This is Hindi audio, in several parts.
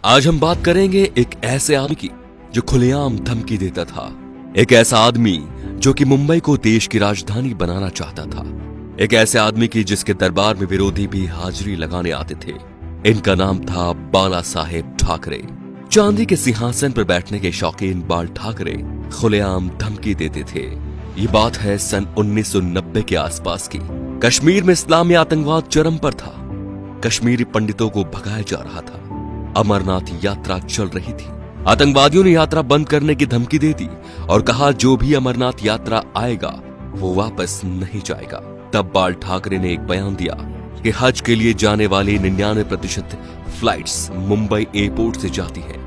आज हम बात करेंगे एक ऐसे आदमी की जो खुलेआम धमकी देता था। एक ऐसा आदमी जो कि मुंबई को देश की राजधानी बनाना चाहता था। एक ऐसे आदमी की जिसके दरबार में विरोधी भी हाजिरी लगाने आते थे। इनका नाम था बाला साहेब ठाकरे। चांदी के सिंहासन पर बैठने के शौकीन बाल ठाकरे खुलेआम धमकी देते थे। ये बात है सन 1990 के आसपास की। कश्मीर में इस्लामी आतंकवाद चरम पर था। कश्मीरी पंडितों को भगाया जा रहा था। अमरनाथ यात्रा चल रही थी। आतंकवादियों ने यात्रा बंद करने की धमकी दे दी और कहा जो भी अमरनाथ यात्रा आएगा वो वापस नहीं जाएगा। तब बाल ठाकरे ने एक बयान दिया कि हज के लिए जाने वाली 99% फ्लाइट्स मुंबई एयरपोर्ट से जाती है।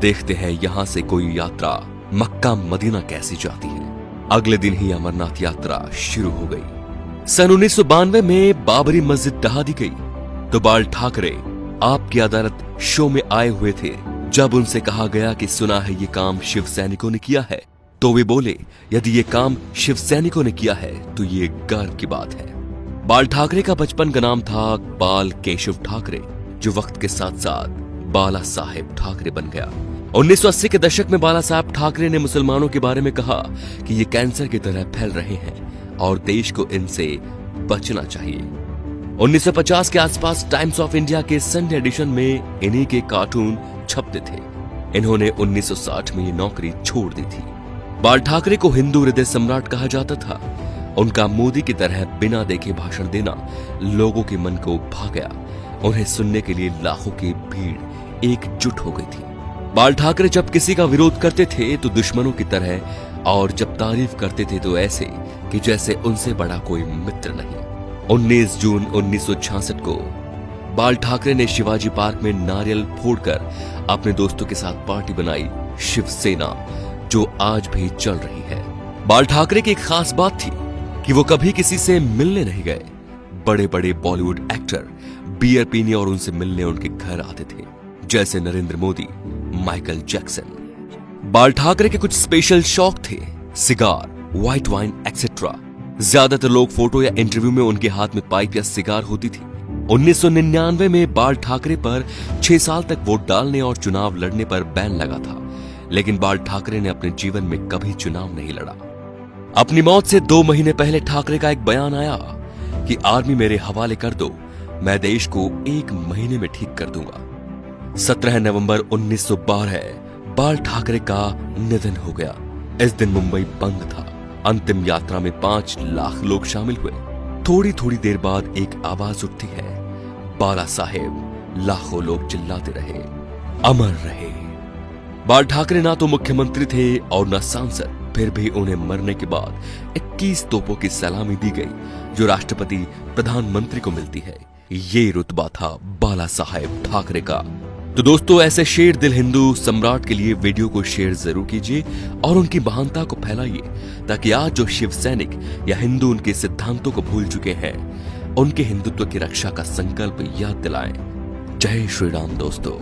देखते हैं यहां से कोई यात्रा मक्का मदीना कैसी जाती है। अगले दिन ही अमरनाथ यात्रा शुरू हो गई। सन 1992 में बाबरी मस्जिद ढहा दी गई तो बाल ठाकरे आपकी अदालत शो में आए हुए थे। जब उनसे कहा गया कि सुना है ये काम शिव सैनिकों ने किया है, तो वे बोले यदि ये काम शिव सैनिकों ने किया है तो ये गर्व की बात है। बाल ठाकरे का बचपन का नाम था बाल केशव ठाकरे, जो वक्त के साथ साथ बाला साहेब ठाकरे बन गया। 1980 के दशक में बाला साहेब ठाकरे ने मुसलमानों के बारे में कहा कि ये कैंसर की तरह फैल रहे हैं और देश को इनसे बचना चाहिए। 1950 के आसपास टाइम्स ऑफ इंडिया के संडे एडिशन में इन्हीं के कार्टून छपते थे। इन्होंने 1960 में ये नौकरी छोड़ दी थी। बाल ठाकरे को हिंदू हृदय सम्राट कहा जाता था। उनका मोदी की तरह बिना देखे भाषण देना लोगों के मन को भा गया। उन्हें सुनने के लिए लाखों की भीड़ एकजुट हो गई थी। बाल ठाकरे जब किसी का विरोध करते थे तो दुश्मनों की तरह, और जब तारीफ करते थे तो ऐसे कि जैसे उनसे बड़ा कोई मित्र नहीं। 19 जून 1966 को बाल ठाकरे ने शिवाजी पार्क में नारियल फोड़कर अपने दोस्तों के साथ पार्टी बनाई, शिवसेना, जो आज भी चल रही है। बाल ठाकरे की एक खास बात थी कि वो कभी किसी से मिलने नहीं गए। बड़े बड़े बॉलीवुड एक्टर बियर पीने और उनसे मिलने उनके घर आते थे, जैसे नरेंद्र मोदी, माइकल जैक्सन। बाल ठाकरे के कुछ स्पेशल शौक थे, सिगार, व्हाइट वाइन एक्सेट्रा। ज्यादातर लोग फोटो या इंटरव्यू में उनके हाथ में पाइप या सिगार होती थी। 1999 में बाल ठाकरे पर 6 साल तक वोट डालने और चुनाव लड़ने पर बैन लगा था, लेकिन बाल ठाकरे ने अपने जीवन में कभी चुनाव नहीं लड़ा। अपनी मौत से 2 महीने पहले ठाकरे का एक बयान आया कि आर्मी मेरे हवाले कर दो, मैं देश को 1 महीने में ठीक कर दूंगा। 17 नवंबर 1912 बाल ठाकरे का निधन हो गया। इस दिन मुंबई बंद था। अंतिम यात्रा में 5 लाख लोग शामिल हुए। थोड़ी थोड़ी देर बाद एक आवाज उठती है, बाला साहेब। लाखों लोग चिल्लाते रहे, अमर रहे। बाल ठाकरे ना तो मुख्यमंत्री थे और न सांसद, फिर भी उन्हें मरने के बाद 21 तोपों की सलामी दी गई, जो राष्ट्रपति प्रधानमंत्री को मिलती है। ये रुतबा था बाला साहेब ठाकरे का। तो दोस्तों, ऐसे शेर दिल हिंदू सम्राट के लिए वीडियो को शेयर जरूर कीजिए और उनकी महानता को फैलाइए, ताकि आज जो शिव सैनिक या हिंदू उनके सिद्धांतों को भूल चुके हैं, उनके हिंदुत्व की रक्षा का संकल्प याद दिलाएं। जय श्री राम दोस्तों।